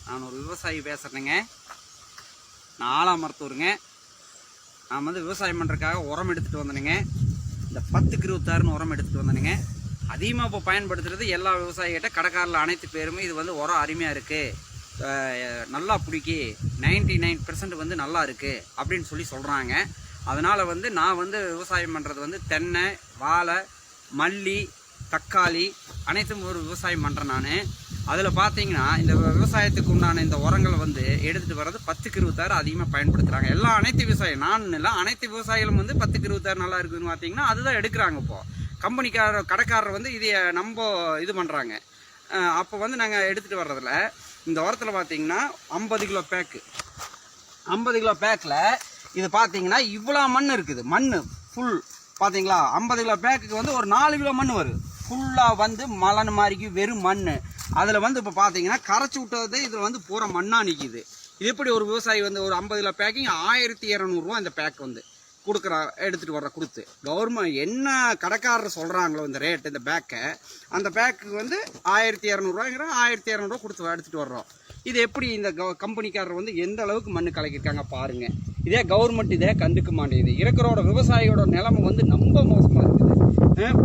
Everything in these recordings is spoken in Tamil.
நான் ஒரு விவசாயி பேசுகிறேங்க. நான் ஆலாமரத்தூருங்க. நான் வந்து விவசாயம் பண்ணுறதுக்காக உரம் எடுத்துகிட்டு வந்தேனுங்க. இந்த 10க்கு 26ன்னு உரம் எடுத்துகிட்டு வந்தேனுங்க. அதிகமாக இப்போ பயன்படுத்துகிறது எல்லா விவசாயிகிட்ட கடைக்காரில் அனைத்து பேருமே இது வந்து உரம் அருமையாக இருக்குது, நல்லா பிடிக்கி 99% வந்து நல்லா இருக்குது அப்படின்னு சொல்கிறாங்க. அதனால் வந்து நான் வந்து விவசாயம் பண்ணுறது வந்து தென்னை, வாழை, மல்லி, தக்காளி அனைத்தும் ஒரு விவசாயம் பண்ணுறேன் நான். அதில் பார்த்தீங்கன்னா இந்த விவசாயத்துக்கு உண்டான இந்த உரங்களை வந்து எடுத்துகிட்டு வர்றது 10க்கு 26 அதிகமாக பயன்படுத்துகிறாங்க. எல்லா அனைத்து விவசாயம் நான் இல்லை, அனைத்து விவசாயிகளும் வந்து 10க்கு 26 நல்லா இருக்குதுன்னு பார்த்தீங்கன்னா அதுதான் எடுக்கிறாங்க. இப்போது கடைக்காரர் வந்து இதை நம்ம இது பண்ணுறாங்க. அப்போ வந்து நாங்கள் எடுத்துகிட்டு வர்றதில் இந்த உரத்தில் பார்த்தீங்கன்னா 50 கிலோ பேக்கு, 50 கிலோ பேக்கில் இது பார்த்தீங்கன்னா இவ்வளோ மண் இருக்குது. மண் ஃபுல் பார்த்தீங்களா, 50 கிலோ பேக்குக்கு வந்து ஒரு 4 கிலோ மண் வரும். ஃபுல்லாக வந்து மலன் மாதிரிக்கு வெறும் மண். அதில் வந்து இப்போ பார்த்தீங்கன்னா கரைச்சி விட்டது இதில் வந்து பூரா மண்ணாக நிற்கிது. இது எப்படி ஒரு விவசாயி வந்து ஒரு 50 கிலோ பேக்கிங் 1200 ரூபா இந்த பேக் வந்து கொடுக்குறா, எடுத்துகிட்டு வர்ற கொடுத்து கவர்மெண்ட் என்ன கடைக்காரர் சொல்கிறாங்களோ இந்த ரேட்டு இந்த பேக்கை, அந்த பேக்கு வந்து 1200 ரூபாங்கிற 1200 ரூபா கொடுத்து எடுத்துகிட்டு வர்றோம். இது எப்படி இந்த கம்பெனிக்காரர் வந்து எந்த அளவுக்கு மண் கலக்கியிருக்காங்க பாருங்கள். இதே கவர்மெண்ட் இதே கண்டுக்க மாட்டேங்குது. இருக்கிறோட விவசாயியோட நிலைமை வந்து ரொம்ப மோசமாக இருக்குது.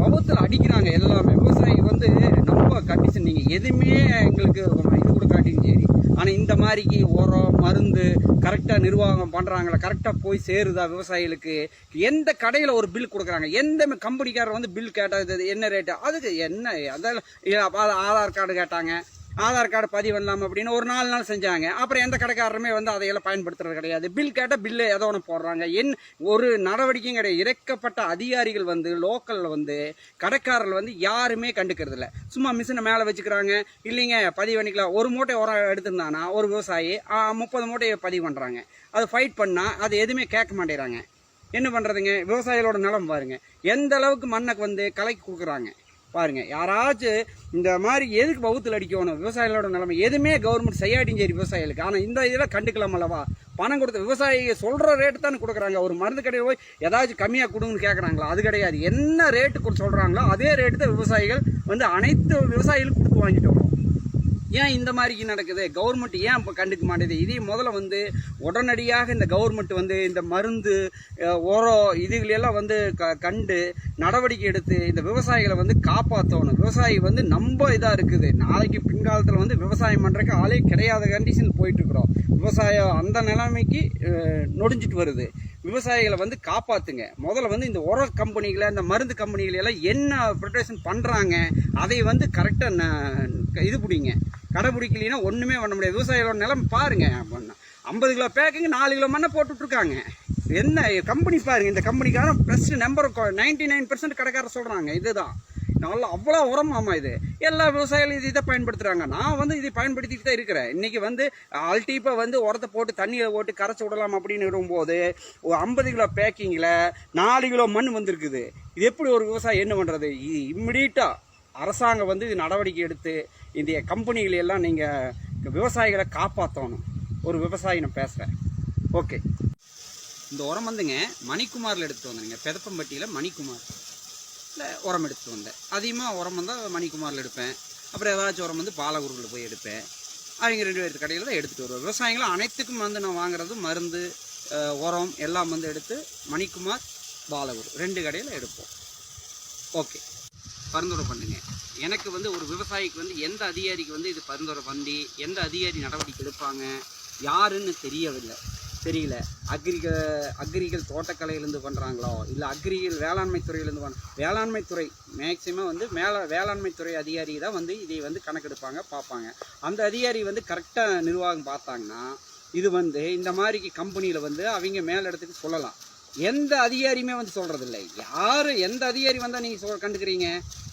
பவத்தில் அடிக்கிறாங்க எல்லாமே. விவசாயி வந்து நம்ம கண்டிஷன் நீங்கள் எதுவுமே எங்களுக்கு இது கூட காட்டியும் சரி, ஆனால் இந்த மாதிரிக்கு உரம் மருந்து கரெக்டாக நிர்வாகம் பண்ணுறாங்களா, கரெக்டாக போய் சேருதா விவசாயிகளுக்கு? எந்த கடையில் ஒரு பில் கொடுக்குறாங்க, எந்த கம்பெனிக்காரர் வந்து பில் கேட்டது என்ன ரேட்டு, அதுக்கு என்ன அதெல்லாம் ஆதார் கார்டு கேட்டாங்க, ஆதார் கார்டு பதிவு இல்லாமல் அப்படின்னு ஒரு 4 நாள் செஞ்சாங்க. அப்புறம் எந்த கடைக்காரருமே வந்து அதையெல்லாம் பயன்படுத்துறது கிடையாது. பில் கேட்டால் பில்லு ஏதோ ஒன்று போடுறாங்க. ஒரு நடவடிக்கையும் கிடையாது. இறக்கப்பட்ட அதிகாரிகள் வந்து லோக்கலில் வந்து கடைக்காரர்கள் வந்து யாருமே கண்டுக்கிறது இல்லை. சும்மா மிஷினை மேலே வச்சுக்கிறாங்க. இல்லைங்க பதிவு பண்ணிக்கலாம். ஒரு மூட்டை உரம் எடுத்திருந்தானா ஒரு விவசாயி 30 மூட்டையை பதிவு பண்ணுறாங்க. அது ஃபைட் பண்ணால் அது எதுவுமே கேட்க மாட்டேறாங்க. என்ன பண்ணுறதுங்க? விவசாயிகளோட நிலம் பாருங்கள் எந்த அளவுக்கு மண்ணை வந்து கலக்கி கொடுக்குறாங்க பாருங்க. யாராச்சும் இந்த மாதிரி எதுக்கு பவுத்தில் அடிக்கணும்? விவசாயிகளோட நிலைமை எதுவுமே கவர்மெண்ட் செய்யாட்டியும் சரி விவசாயிகளுக்கு. ஆனால் இந்த இதில் கண்டுக்கலாம் அல்லவா? பணம் கொடுத்த விவசாயி சொல்கிற ரேட்டு தானே கொடுக்குறாங்க. ஒரு மருந்து கடையில் போய் ஏதாச்சும் கம்மியாக கொடுங்கன்னு கேட்குறாங்களா? அது கிடையாது. என்ன ரேட்டு சொல்கிறாங்களோ அதே ரேட்டு தான் விவசாயிகள் வந்து அனைத்து விவசாயிகளும் கொடுத்து வாங்கிட்டு வரோம். ஏன் இந்த மாதிரி நடக்குது? கவர்மெண்ட் ஏன் இப்போ கண்டுக்க மாட்டேது? இதே முதல்ல வந்து உடனடியாக இந்த கவர்மெண்ட் வந்து இந்த மருந்து உரம் இதுகளெல்லாம் வந்து கண்டு நடவடிக்கை எடுத்து இந்த விவசாயிகளை வந்து காப்பாற்றணும். விவசாயி வந்து நம்ம இதாக இருக்குது. நாளைக்கு பின்காலத்தில் வந்து விவசாயம் பண்ணுறதுக்கு ஆளே கிடையாத கண்டிஷன் போயிட்டுருக்குறோம். விவசாயம் அந்த நிலைமைக்கு நொடிஞ்சிட்டு வருது. விவசாயிகளை வந்து காப்பாற்றுங்க. முதல்ல வந்து இந்த உர கம்பெனிகளை இந்த மருந்து கம்பெனிகளெல்லாம் என்ன ப்ரொடெக்ஷன் பண்ணுறாங்க அதை வந்து கரெக்டாக இது பிடிங்க. கடைபிடிக்கலைன்னா ஒன்றுமே பண்ண முடியாது. விவசாயிகளோட நிலம் பாருங்கள். 50 கிலோ பேக்குங்க 4 கிலோ மண்ணை போட்டுட்ருக்காங்க. என்ன கம்பெனி பாருங்கள். இந்த கம்பெனிக்காரன் ஃபஸ்ட்டு நம்பர் 99% கடைக்காரர் சொல்கிறாங்க இதுதான். நல்லா அவ்வளோ உரமாமா இது. எல்லா விவசாயிகளும் இதை பயன்படுத்துகிறாங்க. நான் வந்து இதை பயன்படுத்திட்டு தான் இருக்கிறேன். இன்றைக்கி வந்து அல்டீப்பாக வந்து உரத்தை போட்டு தண்ணியை போட்டு கரைச்சி விடலாம் அப்படின்னு வரும்போது 50 கிலோ பேக்கிங்கில் 4 கிலோ மண் வந்திருக்குது. இது எப்படி ஒரு விவசாயி என்ன பண்ணுறது? இது இம்மிடியட்டாக அரசாங்கம் வந்து இது நடவடிக்கை எடுத்து இந்த கம்பெனிகளெல்லாம் நீங்கள் விவசாயிகளை காப்பாற்றணும். ஒரு விவசாயி நான் பேசுகிறேன். ஓகே. இந்த உரம் வந்துங்க மணிக்குமாரில் எடுத்துகிட்டு வந்தேங்க. பெதப்பம்பட்டியில் மணிக்குமார் உரம் எடுத்துகிட்டு வந்தேன். அதிகமாக உரம் வந்தால் மணிக்குமாரில் எடுப்பேன். அப்புறம் ஏதாச்சும் உரம் வந்து பாலகுருவில் போய் எடுப்பேன். அவங்க 2 பேர் கடையில் தான் எடுத்துகிட்டு வருவேன். விவசாயிகளும் அனைத்துக்கும் வந்து நான் வாங்குறது மருந்து உரம் எல்லாம் வந்து எடுத்து மணிக்குமார் பாலகுரு 2 கடையில் எடுப்போம். ஓகே. பரிந்துரை பண்ணுங்க. எனக்கு வந்து ஒரு விவசாயிக்கு வந்து எந்த அதிகாரிக்கு வந்து இது பரிந்துரை பண்ணி எந்த அதிகாரி நடவடிக்கை எடுப்பாங்க யாருன்னு தெரியல. அக்ரிகல் தோட்டக்கலையிலேருந்து பண்ணுறாங்களோ இல்லை அக்ரிகல் வேளாண்மை துறையிலேருந்து வேளாண்மை துறை மேக்சிமம் வந்து வேளாண்மை துறை அதிகாரி தான் வந்து இதை வந்து கணக்கெடுப்பாங்க பார்ப்பாங்க. அந்த அதிகாரி வந்து கரெக்டாக நிர்வாகம் பார்த்தாங்கன்னா இது வந்து இந்த மாதிரி கம்பெனியில் வந்து அவங்க மேல் இடத்துக்கு சொல்லலாம். எந்த அதிகாரியுமே வந்து சொல்கிறதில்லை. யார் எந்த அதிகாரி வந்தால் நீங்கள் கண்டுக்கிறீங்க?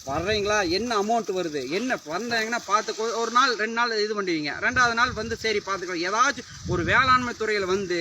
வர்றீங்களா, என்ன அமௌண்ட் வருது, என்ன வந்தாங்கன்னா பார்த்து ஒரு நாள் 2 நாள் இது பண்ணுவீங்க. 2வது நாள் வந்து சரி பார்த்துக்கலாம். ஏதாச்சும் ஒரு வேளாண்மை துறையில் வந்து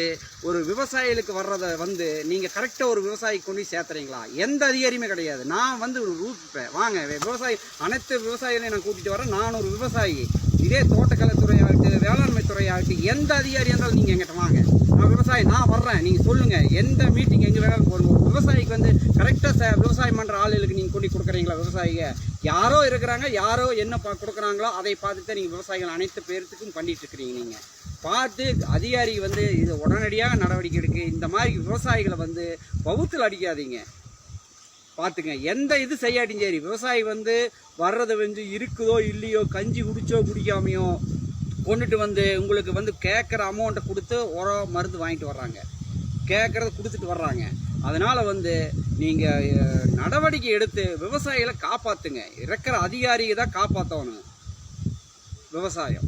ஒரு விவசாயிகளுக்கு வர்றதை வந்து நீங்கள் கரெக்டாக ஒரு விவசாயி கொண்டு சேர்த்துறீங்களா? எந்த அதிகாரியுமே கிடையாது. நான் வந்து ஒரு ரூட் வாங்க விவசாயி அனைத்து விவசாயிகளையும் நான் கூட்டிகிட்டு வரேன். நான் ஒரு விவசாயி. இதே தோட்டக்கலை துறையாகட்டும் வேளாண்மை துறையாகட்டும் எந்த அதிகாரி இருந்தாலும் நீங்கள் எங்கிட்ட வாங்க. நான் விவசாயி, நான் வர்றேன். நீங்கள் சொல்லுங்கள் எந்த மீட்டிங் எங்கே வேணாலும் போடுங்க. ஒரு விவசாயிக்கு வந்து கரெக்டாக விவசாயம் பண்ணுற ஆளுகளுக்கு நீங்கள் கொண்டு கொடுக்குறீங்களா? விவசாயிங்க யாரோ இருக்கிறாங்க, யாரோ என்ன கொடுக்குறாங்களோ அதை பார்த்து தான் நீங்கள் விவசாயிகள் அனைத்து பேர்த்துக்கும் பண்ணிட்டு இருக்கிறீங்க. நீங்கள் பார்த்து அதிகாரி வந்து இது உடனடியாக நடவடிக்கை எடுக்கு. இந்த மாதிரி விவசாயிகளை வந்து வவுத்தில் அடிக்காதீங்க. பார்த்துங்க, எந்த இது செய்யாட்டியும் சரி, விவசாயி வந்து வர்றது வந்து இருக்குதோ இல்லையோ, கஞ்சி குடிச்சோ குடிக்காமையோ கொண்டுட்டு வந்து உங்களுக்கு வந்து கேட்குற அமௌண்ட்டை கொடுத்து உரம் மருந்து வாங்கிட்டு வர்றாங்க, கேட்குறத கொடுத்துட்டு வர்றாங்க. அதனால் வந்து நீங்கள் நடவடிக்கை எடுத்து விவசாயிகளை காப்பாற்றுங்க. இருக்கிற அதிகாரியை தான் காப்பாற்றணும் விவசாயம்.